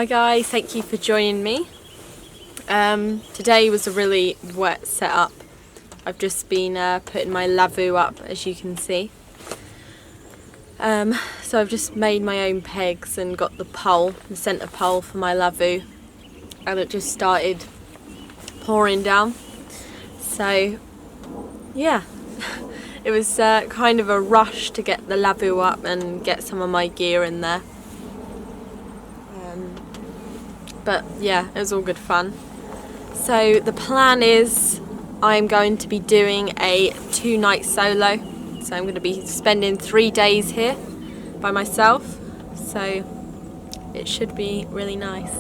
Hi guys, thank you for joining me. Today was a really wet setup. I've just been putting my Lavvu up, as you can see. So I've just made my own pegs and got the pole, the centre pole for my Lavvu, and it just started pouring down. So yeah, it was kind of a rush to get the Lavvu up and get some of my gear in there. But yeah, it was all good fun. So the plan is I'm going to be doing a 2-night solo. So I'm going to be spending 3 days here by myself. So it should be really nice.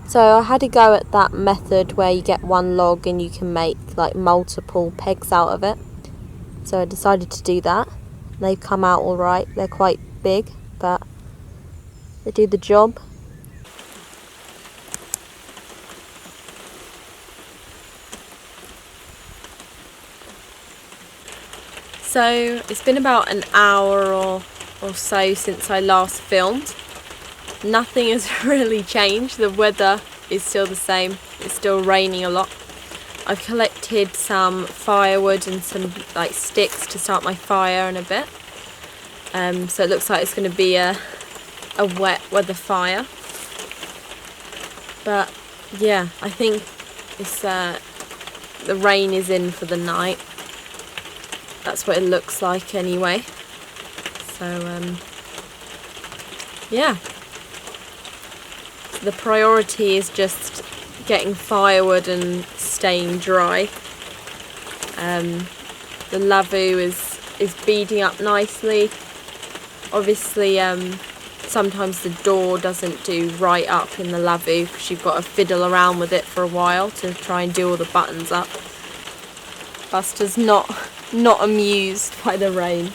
So I had a go at that method where you get one log and you can make like multiple pegs out of it. So I decided to do that. They've come out alright. They're quite big, but they do the job. So it's been about an hour or so since I last filmed. Nothing has really changed. The weather is still the same. It's still raining a lot. I've collected some firewood and some like sticks to start my fire in a bit. So it looks like it's going to be a wet weather fire. But yeah, I think it's the rain is in for the night. That's what it looks like anyway. So yeah. The priority is just getting firewood and staying dry. The Lavvu is beading up nicely. Obviously, sometimes the door doesn't do right up in the Lavvu because you've got to fiddle around with it for a while to try and do all the buttons up. Buster's not amused by the rain.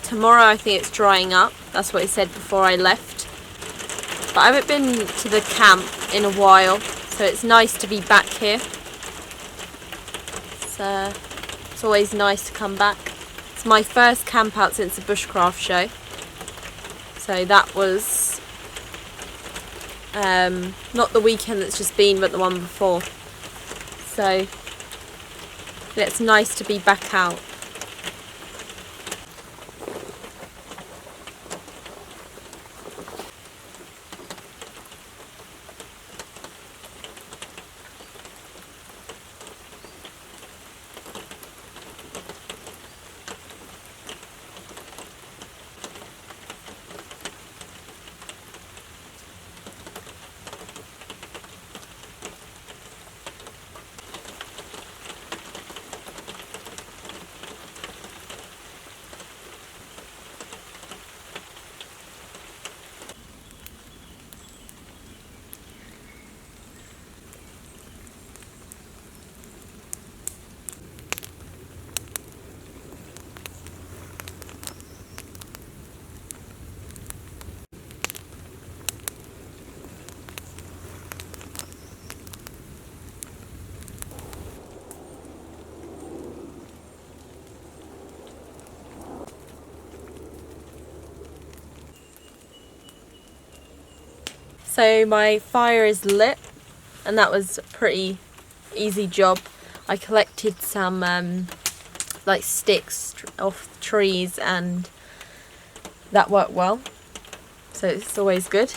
Tomorrow I think it's drying up. That's what he said before I left. But I haven't been to the camp in a while, so it's nice to be back here. It's always nice to come back. It's my first camp out since the bushcraft show. So that was not the weekend that's just been, but the one before. So it's nice to be back out. So my fire is lit, and that was a pretty easy job. I collected some like sticks off trees, and that worked well. So it's always good.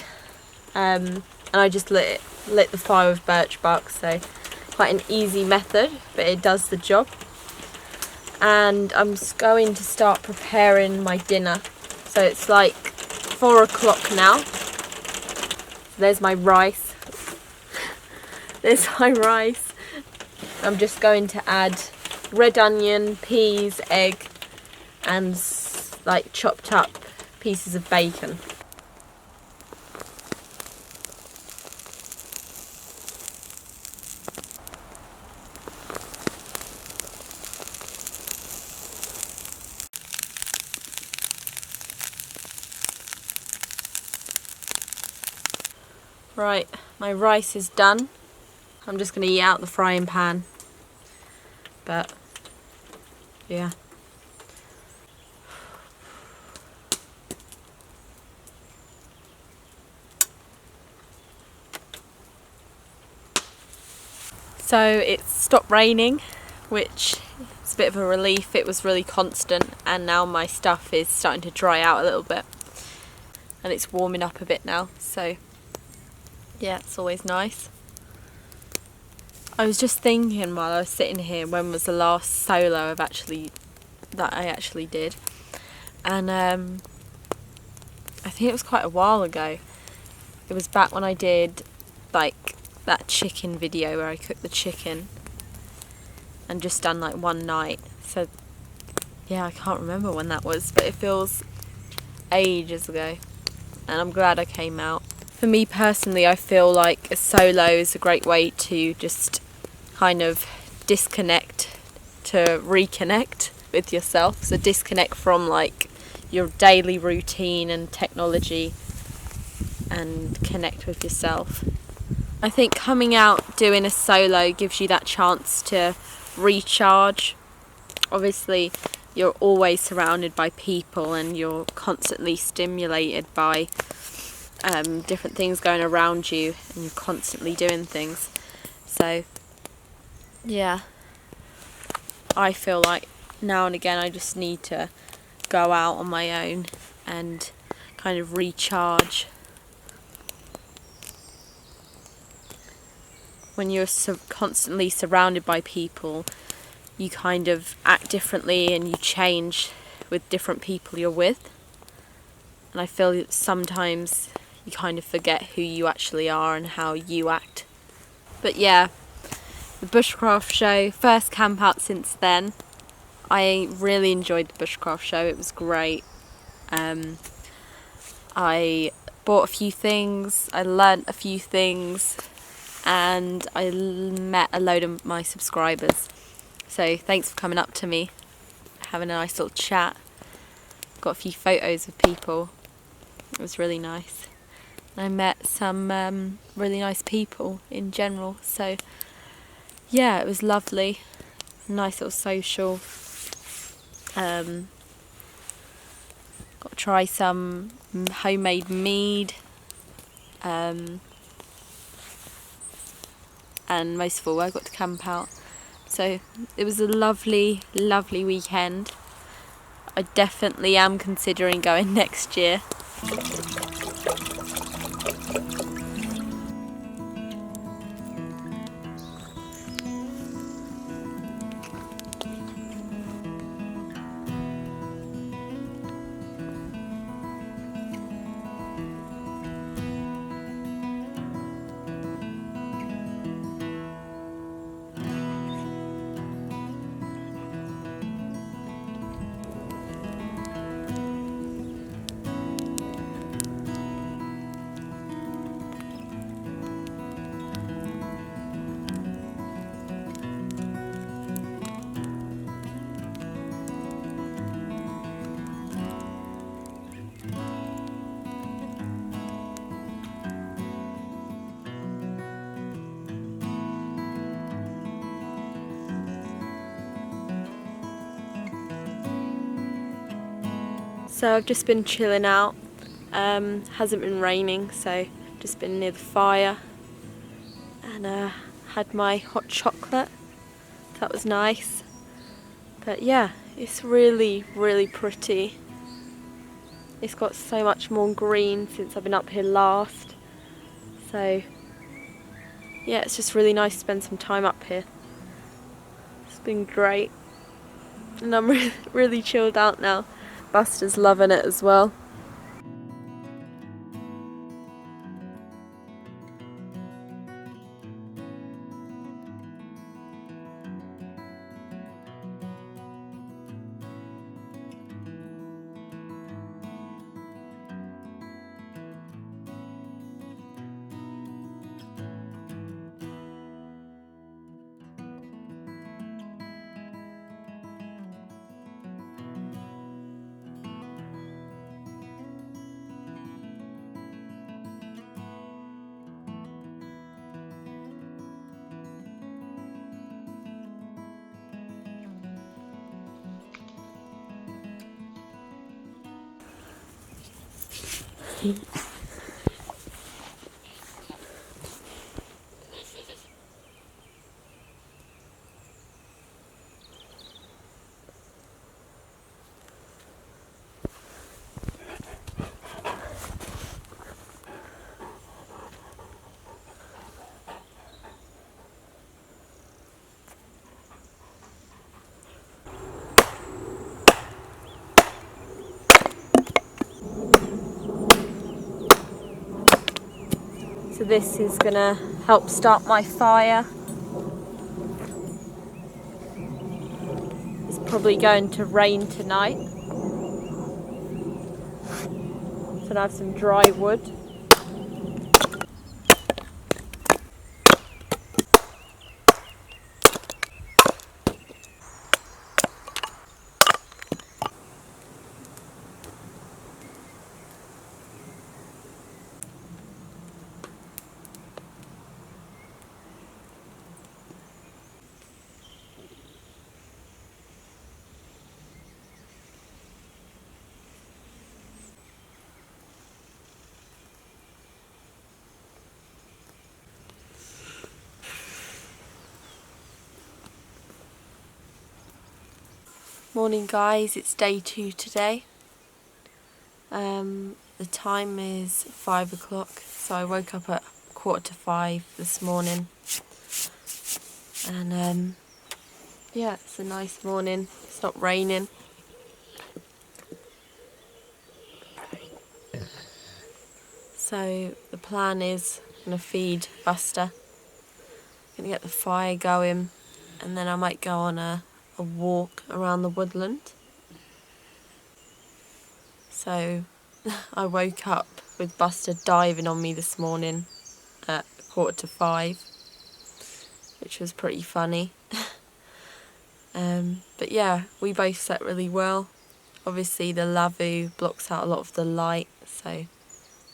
And I just lit the fire with birch bark, so quite an easy method, but it does the job. And I'm just going to start preparing my dinner. So it's like 4 o'clock now. There's my rice. There's my rice. I'm just going to add red onion, peas, egg, and like chopped up pieces of bacon. Right, my rice is done. I'm just going to eat out the frying pan. But, yeah. So it's stopped raining, which is a bit of a relief. It was really constant, and now my stuff is starting to dry out a little bit. And it's warming up a bit now, so yeah, it's always nice. I was just thinking while I was sitting here, when was the last solo that I actually did, and I think it was quite a while ago. It was back when I did like that chicken video where I cooked the chicken, and just done like one night. So yeah, I can't remember when that was, but it feels ages ago, and I'm glad I came out. For me personally, I feel like a solo is a great way to just kind of disconnect to reconnect with yourself. So disconnect from like your daily routine and technology and connect with yourself. I think coming out doing a solo gives you that chance to recharge. Obviously, you're always surrounded by people and you're constantly stimulated by different things going around you, and you're constantly doing things. So yeah, I feel like now and again I just need to go out on my own and kind of recharge. When you're constantly surrounded by people, you kind of act differently and you change with different people you're with. And I feel that sometimes you kind of forget who you actually are and how you act. But yeah, the bushcraft show, first camp out since then. I really enjoyed the bushcraft show, it was great. I bought a few things, I learnt a few things, and I met a load of my subscribers. So thanks for coming up to me, having a nice little chat. Got a few photos of people, it was really nice. I met some really nice people in general, so yeah, it was lovely. Nice little social. Got to try some homemade mead, and most of all I got to camp out. So it was a lovely, lovely weekend. I definitely am considering going next year. So I've just been chilling out, hasn't been raining, so just been near the fire and had my hot chocolate. That was nice. But yeah, it's really, really pretty. It's got so much more green since I've been up here last. So yeah, it's just really nice to spend some time up here. It's been great. And I'm really chilled out now. Buster's loving it as well. So this is gonna help start my fire. It's probably going to rain tonight. So I have some dry wood. Morning guys, it's day 2 today. The time is 5 o'clock, so I woke up at 4:45 this morning. And yeah, it's a nice morning. It's not raining. So the plan is I'm gonna feed Buster. Gonna get the fire going, and then I might go on a walk around the woodland. So I woke up with Buster diving on me this morning at 4:45, which was pretty funny. But yeah, we both slept really well. Obviously the Lavvu blocks out a lot of the light, so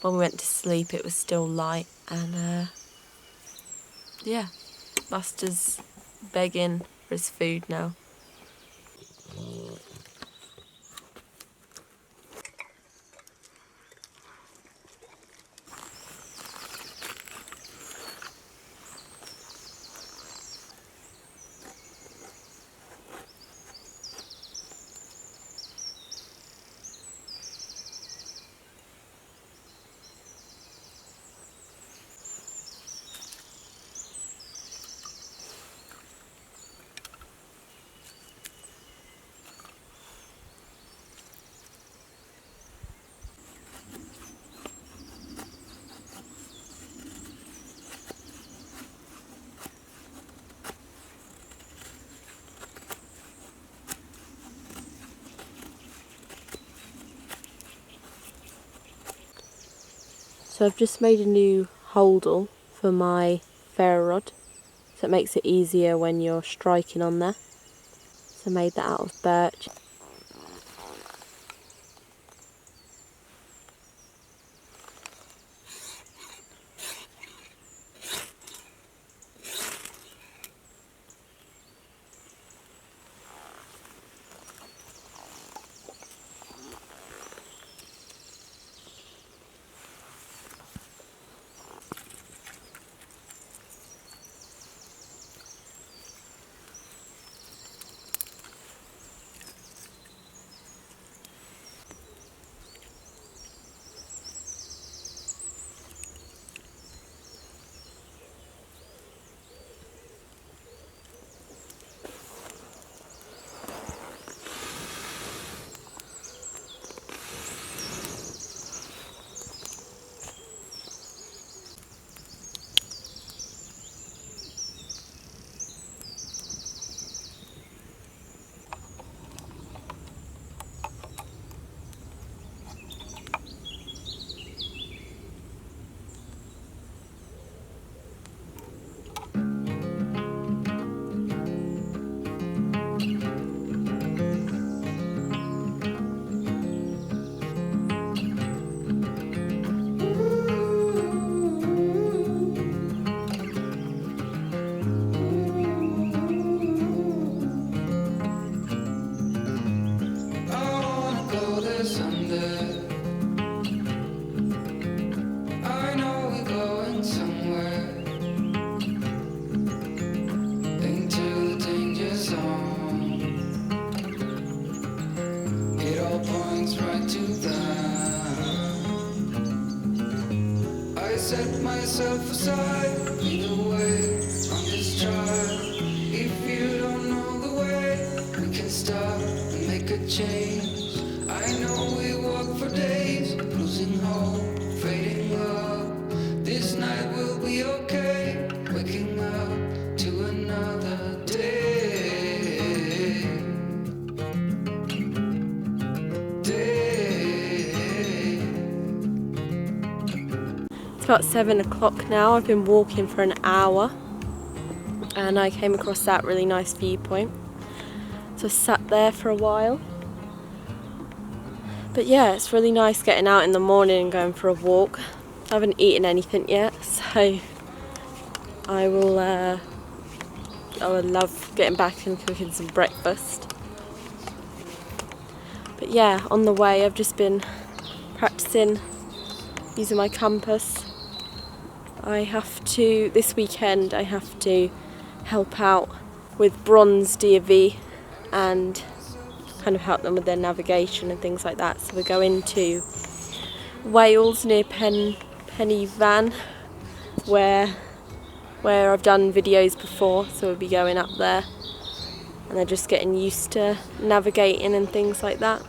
when we went to sleep it was still light. And yeah, Buster's begging for his food now. So I've just made a new holdall for my ferro rod, so it makes it easier when you're striking on there. So I made that out of birch. set myself aside. Lead the way on this trial. If you don't know the way, we can stop and make a change. I know we walk for days, losing hope, fading love. This night will be okay, waking up to another day. It's about 7 o'clock now. I've been walking for an hour and I came across that really nice viewpoint. So I sat there for a while. But yeah, it's really nice getting out in the morning and going for a walk. I haven't eaten anything yet, so I would love getting back and cooking some breakfast. But yeah, on the way I've just been practicing using my compass. This weekend I have to help out with bronze DV and kind of help them with their navigation and things like that. So we're going to Wales near Pennyvan where I've done videos before, so we'll be going up there and they're just getting used to navigating and things like that.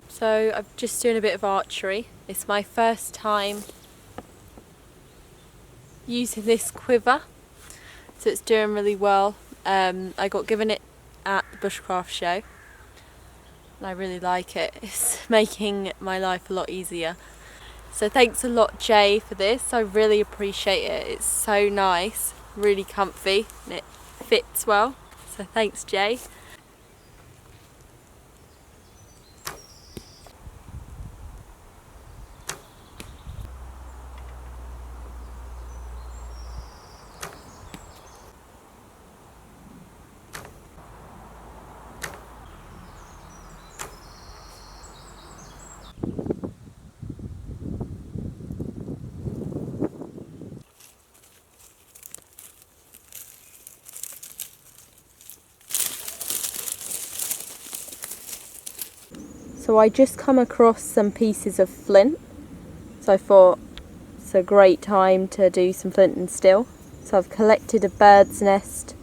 So I'm just doing a bit of archery. It's my first time using this quiver, so it's doing really well. I got given it at the Bushcraft show and I really like it. It's making my life a lot easier. So thanks a lot, Jay, for this. I really appreciate it. It's so nice, really comfy, and it fits well. So thanks, Jay. So I just come across some pieces of flint, so I thought it's a great time to do some flint and steel. So I've collected a bird's nest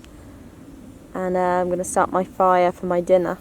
and I'm going to start my fire for my dinner.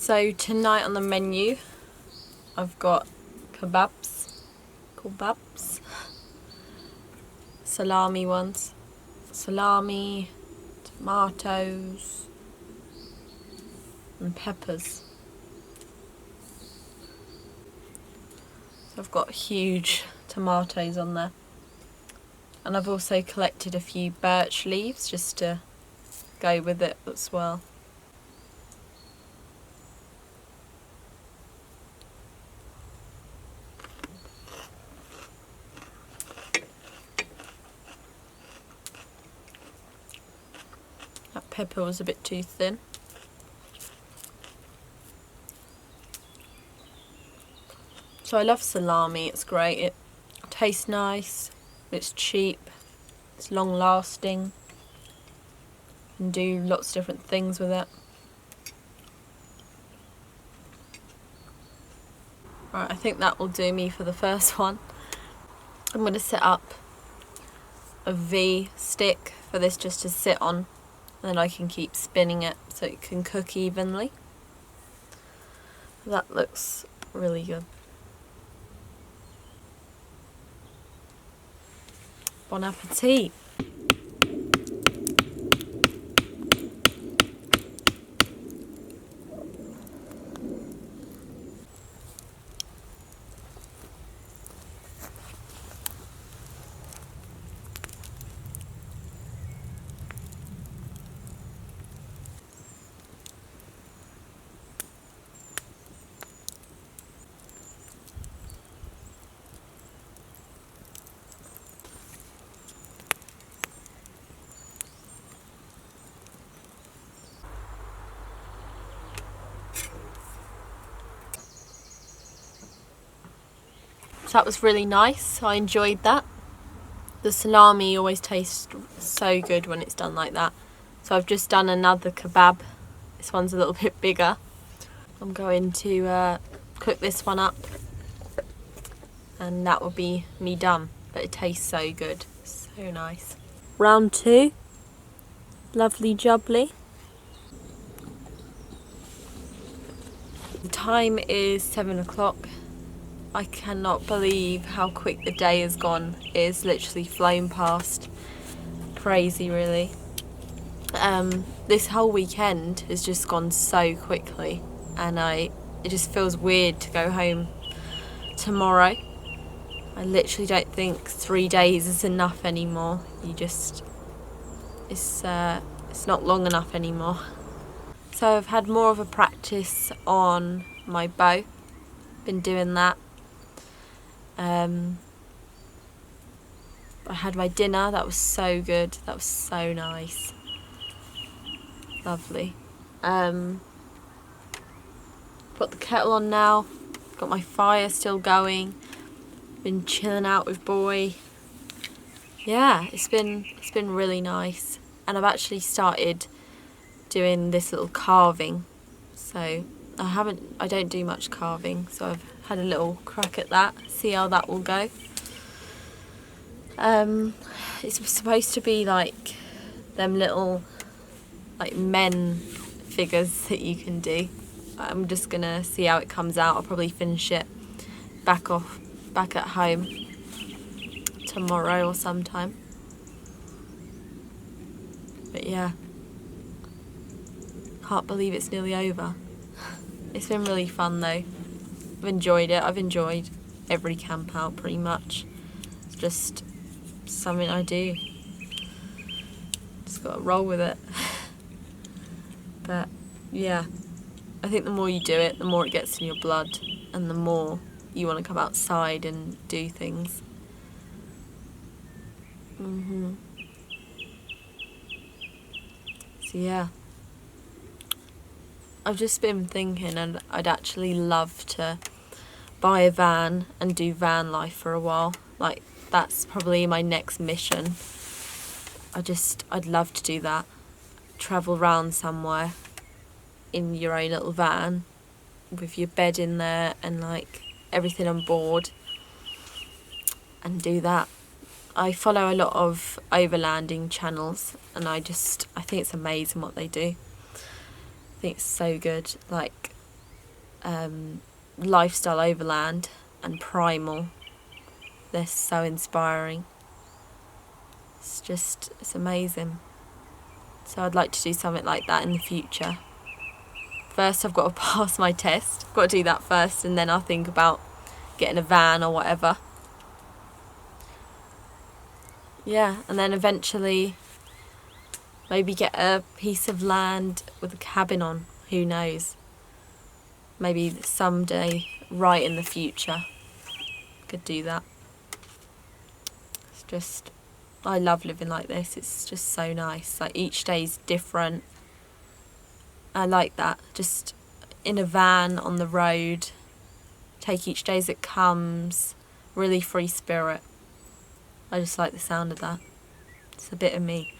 So tonight on the menu I've got kebabs, salami ones, salami, tomatoes and peppers. So I've got huge tomatoes on there. And I've also collected a few birch leaves just to go with it as well. That pepper was a bit too thin. So I love salami, it's great, it tastes nice, it's cheap, it's long lasting, you can do lots of different things with it. Right, I think that will do me for the first one. I'm going to set up a V stick for this just to sit on, and then I can keep spinning it so it can cook evenly. That looks really good. Bon appetit! So that was really nice, I enjoyed that. The salami always tastes so good when it's done like that. So I've just done another kebab. This one's a little bit bigger. I'm going to cook this one up and that will be me done. But it tastes so good, so nice. Round 2, lovely jubbly. The time is 7 o'clock. I cannot believe how quick the day has gone. It's literally flown past. Crazy, really. This whole weekend has just gone so quickly, and it just feels weird to go home tomorrow. I literally don't think 3 days is enough anymore. It's not long enough anymore. So I've had more of a practice on my bow. Been doing that. I had my dinner, that was so good, that was so nice. Lovely. Got the kettle on now, got my fire still going, been chilling out with boy. Yeah, it's been really nice. And I've actually started doing this little carving. So I don't do much carving, so I've had a little crack at that, see how that will go. It's supposed to be like them little like men figures that you can do. I'm just gonna see how it comes out. I'll probably finish it back at home tomorrow or sometime. But yeah, can't believe it's nearly over. It's been really fun though. I've enjoyed it. I've enjoyed every camp out pretty much. It's just something I do. Just gotta roll with it. But yeah, I think the more you do it, the more it gets in your blood, and the more you want to come outside and do things. So yeah, I've just been thinking, and I'd actually love to buy a van and do van life for a while. Like, that's probably my next mission. I'd love to do that. Travel around somewhere in your own little van with your bed in there and like everything on board, and do that. I follow a lot of overlanding channels, and I think it's amazing what they do. I think it's so good. Like, lifestyle overland and primal. They're so inspiring. It's amazing. So I'd like to do something like that in the future. First I've got to pass my test. I've got to do that first, and then I'll think about getting a van or whatever. Yeah, and then eventually maybe get a piece of land with a cabin on. Who knows? Maybe someday, right in the future, could do that. I love living like this. It's just so nice. Like, each day's different. I like that. Just in a van on the road, take each day as it comes. Really free spirit. I just like the sound of that. It's a bit of me.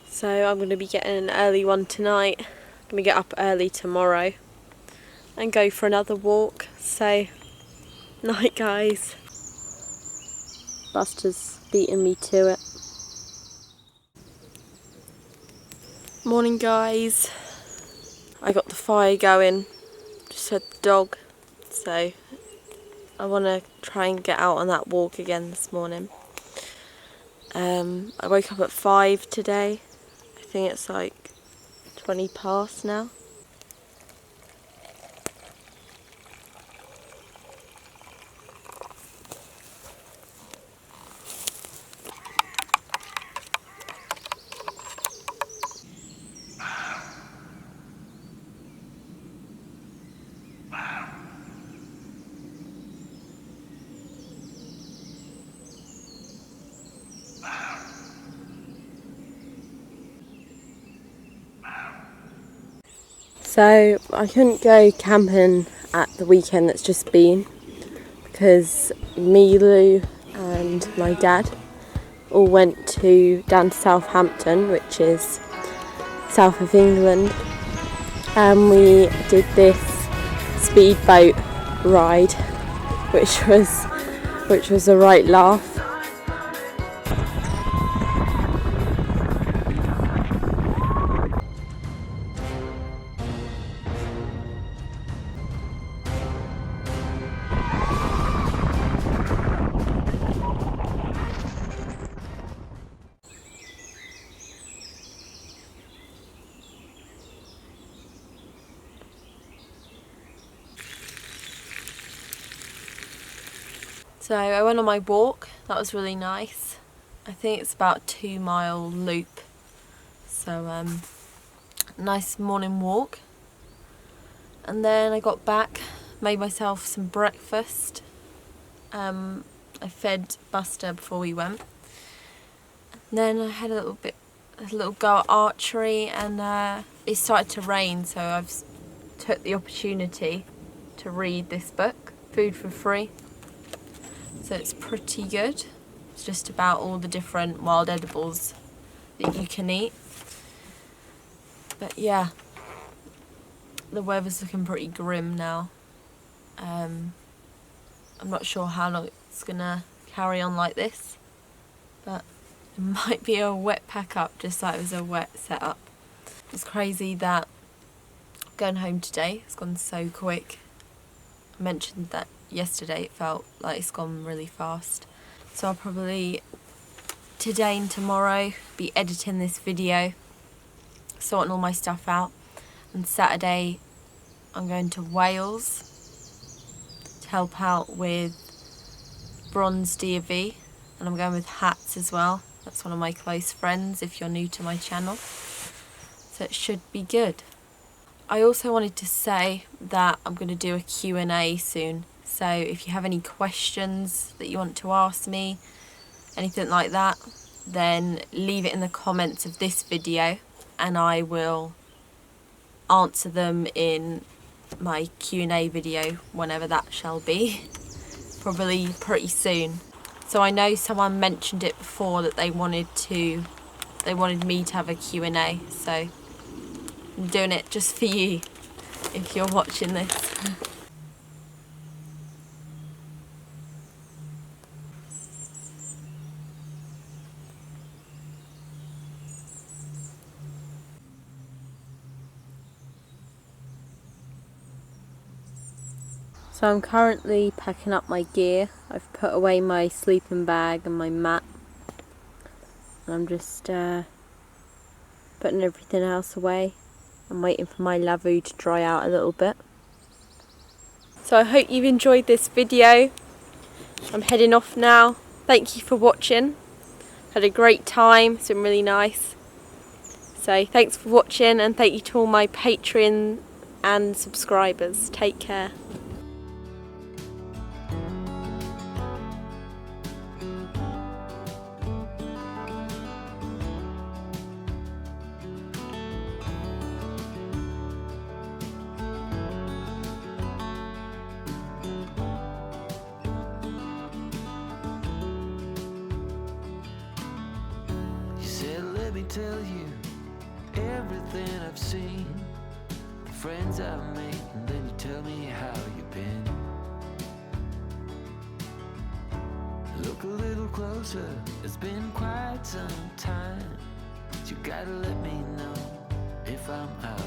So I'm going to be getting an early one tonight. I'm going to get up early tomorrow and go for another walk. So, night guys. Buster's beating me to it. Morning guys. I got the fire going, just had the dog, so I want to try and get out on that walk again this morning. I woke up at 5 today. I think it's like 20 past now. So I couldn't go camping at the weekend that's just been because me, Lou and my dad all went down to Southampton, which is south of England, and we did this speedboat ride, which was a right laugh. So I went on my walk. That was really nice. I think it's about a 2-mile loop. So nice morning walk. And then I got back, made myself some breakfast. I fed Buster before we went. And then I had a little go at archery, and it started to rain, so I've took the opportunity to read this book, Food for Free. So it's pretty good. It's just about all the different wild edibles that you can eat. But yeah, the weather's looking pretty grim now. I'm not sure how long it's gonna carry on like this, but it might be a wet pack up, just like it was a wet setup. It's crazy that going home today has gone so quick. I mentioned that yesterday, it felt like it's gone really fast. So I'll probably today and tomorrow be editing this video, sorting all my stuff out, and Saturday I'm going to Wales to help out with bronze DV, and I'm going with hats as well. That's one of my close friends if you're new to my channel, so it should be good. I also wanted to say that I'm going to do a Q&A soon, so if you have any questions that you want to ask me, anything like that, then leave it in the comments of this video and I will answer them in my Q&A video whenever that shall be, probably pretty soon. So I know someone mentioned it before that they wanted me to have a Q&A, so I'm doing it just for you if you're watching this. So I'm currently packing up my gear. I've put away my sleeping bag and my mat. And I'm just putting everything else away. I'm waiting for my Lavvu to dry out a little bit. So I hope you've enjoyed this video. I'm heading off now. Thank you for watching. Had a great time. It's been really nice. So thanks for watching, and thank you to all my Patreon and subscribers. Take care. You said, let me tell you everything I've seen, the friends I've made, and then you tell me how you've been. Look a little closer, it's been quite some time. You gotta let me know if I'm out